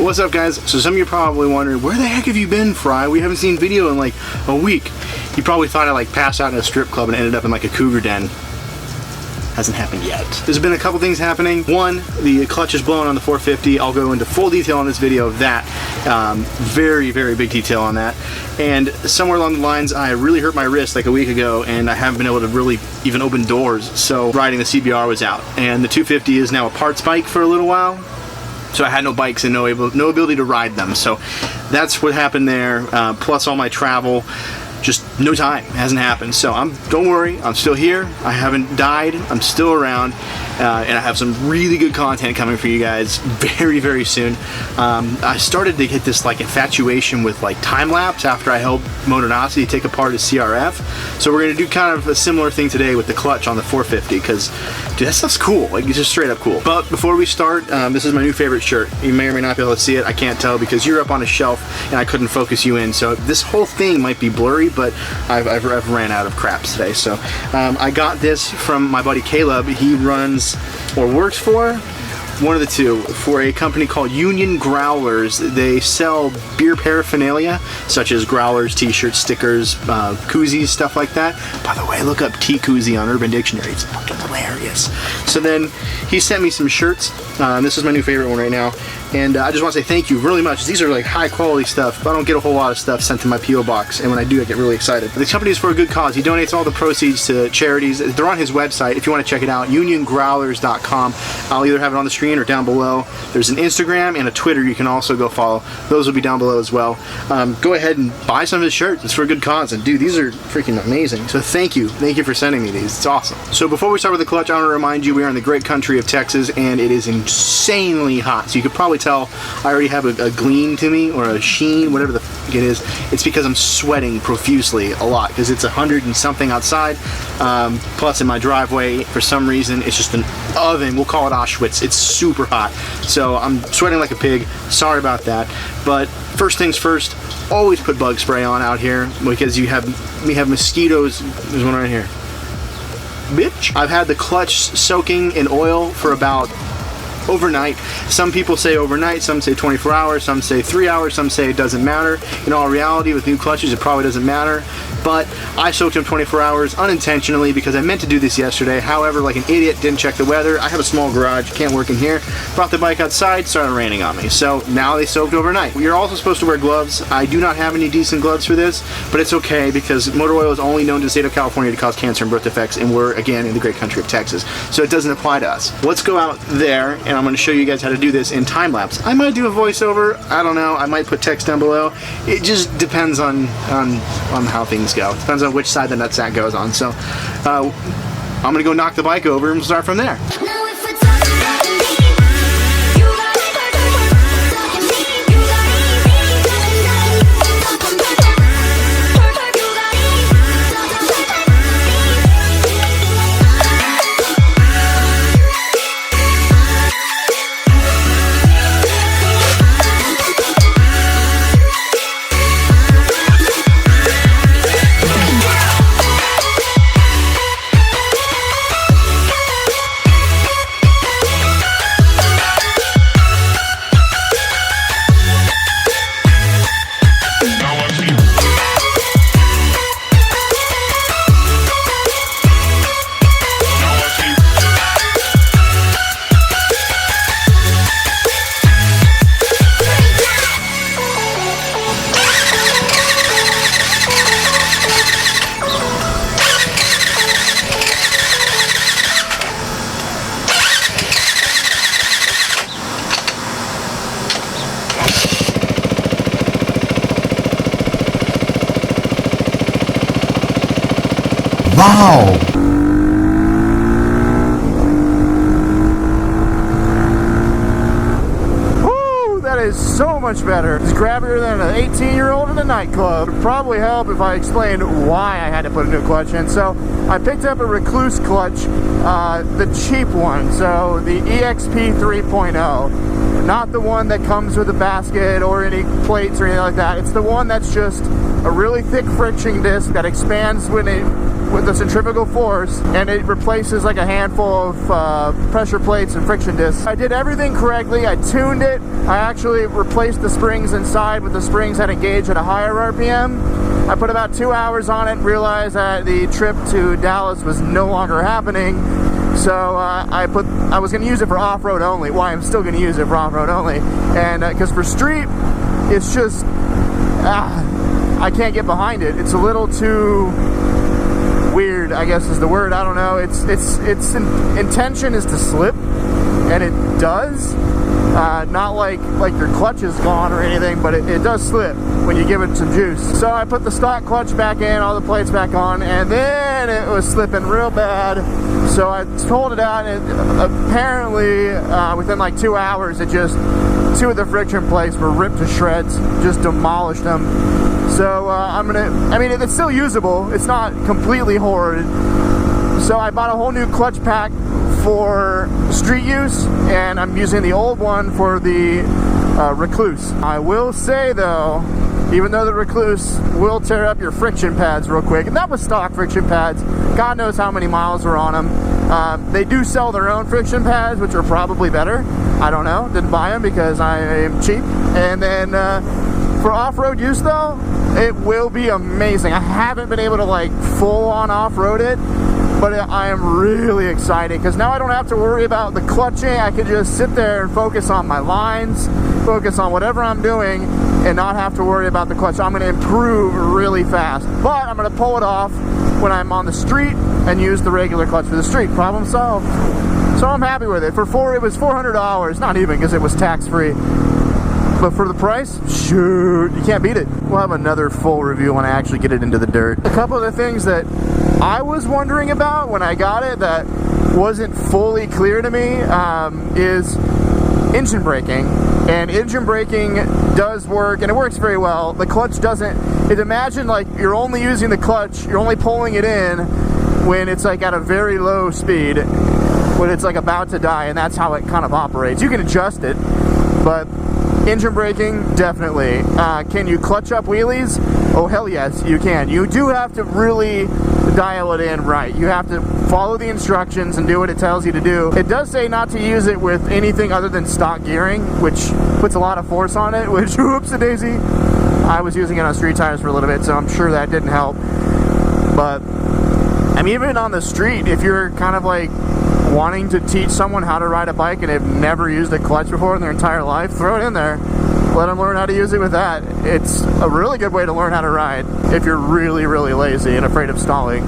What's up, guys? So some of you are probably wondering, where the heck have you been, Fry? We haven't seen video in like a week. You probably thought I like passed out in a strip club and ended up in like a cougar den. Hasn't happened yet. There's been a couple things happening. One, the clutch is blown on the 450. I'll go into full detail on this video of that. Very, very big detail on that. And somewhere along the lines, I really hurt my wrist like a week ago, and I haven't been able to really even open doors. So riding the CBR was out. And the 250 is now a parts bike for a little while. So I had no bikes and no ability to ride them. So that's what happened there. Plus all my travel. Just no time, it hasn't happened. So don't worry, I'm still here. I haven't died, I'm still around, and I have some really good content coming for you guys very, very soon. I started to get this like infatuation with like time-lapse after I helped Motornosity take apart his CRF. So we're gonna do kind of a similar thing today with the clutch on the 450, because dude, that stuff's cool. Like, it's just straight up cool. But before we start, this is my new favorite shirt. You may or may not be able to see it, I can't tell because you're up on a shelf and I couldn't focus you in. So this whole thing might be blurry, but I've ran out of craps today. So I got this from my buddy Caleb. He runs or works for one of the two for a company called Union Growlers. They sell beer paraphernalia such as Growlers, t-shirts, stickers, koozies, stuff like that. By the way, look up T-koozie on Urban Dictionary. It's fucking hilarious. So then he sent me some shirts. This is my new favorite one right now. And I just want to say thank you really much. These are like high quality stuff. I don't get a whole lot of stuff sent to my P.O. box, and when I do, I get really excited. The company is for a good cause. He donates all the proceeds to charities. They're on his website if you want to check it out, uniongrowlers.com. I'll either have it on the screen or down below. There's an Instagram and a Twitter you can also go follow. Those will be down below as well. Go ahead and buy some of his shirts. It's for a good cause. And dude, these are freaking amazing. So thank you. Thank you for sending me these. It's awesome. So before we start with the clutch, I want to remind you we are in the great country of Texas, and it is insanely hot. So you could probably tell I already have a gleam to me, or a sheen, whatever the fuck it is. It's because I'm sweating profusely a lot, because it's 100 and something outside. Plus in my driveway, for some reason, it's just an oven. We'll call it Auschwitz. It's super hot. So I'm sweating like a pig. Sorry about that. But first things first, always put bug spray on out here, because we have mosquitoes. There's one right here. Bitch. I've had the clutch soaking in oil for about overnight. Some people say overnight, some say 24 hours, some say 3 hours, some say it doesn't matter. In all reality, with new clutches, it probably doesn't matter. But I soaked them 24 hours unintentionally because I meant to do this yesterday. However, like an idiot, didn't check the weather. I have a small garage, can't work in here. Brought the bike outside, started raining on me. So now they soaked overnight. You're also supposed to wear gloves. I do not have any decent gloves for this, but it's okay because motor oil is only known to the state of California to cause cancer and birth defects, and we're, again, in the great country of Texas. So it doesn't apply to us. Let's go out there, and I'm going to show you guys how to do this in time-lapse. I might do a voiceover. I don't know. I might put text down below. It just depends on how things go. It depends on which side the nutsack goes on. So I'm going to go knock the bike over and we'll start from there. Wow! Woo! That is so much better. It's grabbier than an 18-year-old in a nightclub. It would probably help if I explained why I had to put a new clutch in. So I picked up a Rekluse clutch, the cheap one, so the EXP 3.0. Not the one that comes with a basket or any plates or anything like that. It's the one that's just a really thick friction disc that expands with the centrifugal force, and it replaces like a handful of pressure plates and friction discs. I did everything correctly. I tuned it. I actually replaced the springs inside with the springs that engage at a higher RPM. I put about 2 hours on it, realized that the trip to Dallas was no longer happening. So I was going to use it for off-road only. Well, I'm still going to use it for off-road only. And because for street, it's just, I can't get behind it. It's a little too weird, I guess is the word. I don't know. Its intention is to slip, and it does. Not like your clutch is gone or anything, but it does slip when you give it some juice. So I put the stock clutch back in, all the plates back on, and then it was slipping real bad. So I pulled it out, and apparently within like 2 hours, two of the friction plates were ripped to shreds, just demolished them. So it's still usable. It's not completely horrid. So I bought a whole new clutch pack for street use, and I'm using the old one for the Rekluse. I will say though, even though the Rekluse will tear up your friction pads real quick, and that was stock friction pads, God knows how many miles were on them. They do sell their own friction pads, which are probably better. I don't know, didn't buy them because I am cheap. And then for off-road use though, it will be amazing. I haven't been able to like full on off-road it, but I am really excited because now I don't have to worry about the clutching. I can just sit there and focus on my lines, focus on whatever I'm doing, and not have to worry about the clutch. I'm going to improve really fast, but I'm going to pull it off when I'm on the street and use the regular clutch for the street. Problem solved. So I'm happy with it. It was $400, not even, because it was tax-free. But for the price, shoot, you can't beat it. We'll have another full review when I actually get it into the dirt. A couple of the things that I was wondering about when I got it that wasn't fully clear to me is engine braking. And engine braking does work, and it works very well. The clutch doesn't. Imagine like you're only using the clutch, you're only pulling it in when it's like at a very low speed, when it's like about to die, and that's how it kind of operates. You can adjust it, but engine braking, definitely. Can you clutch up wheelies? Oh, hell yes, you can. You do have to really dial it in right. You have to follow the instructions and do what it tells you to do. It does say not to use it with anything other than stock gearing, which puts a lot of force on it, which, whoops-a-daisy. I was using it on street tires for a little bit, so I'm sure that didn't help. But, I mean, even on the street, if you're kind of like wanting to teach someone how to ride a bike and have never used a clutch before in their entire life, throw it in there. Let them learn how to use it with that. It's a really good way to learn how to ride if you're really, really lazy and afraid of stalling.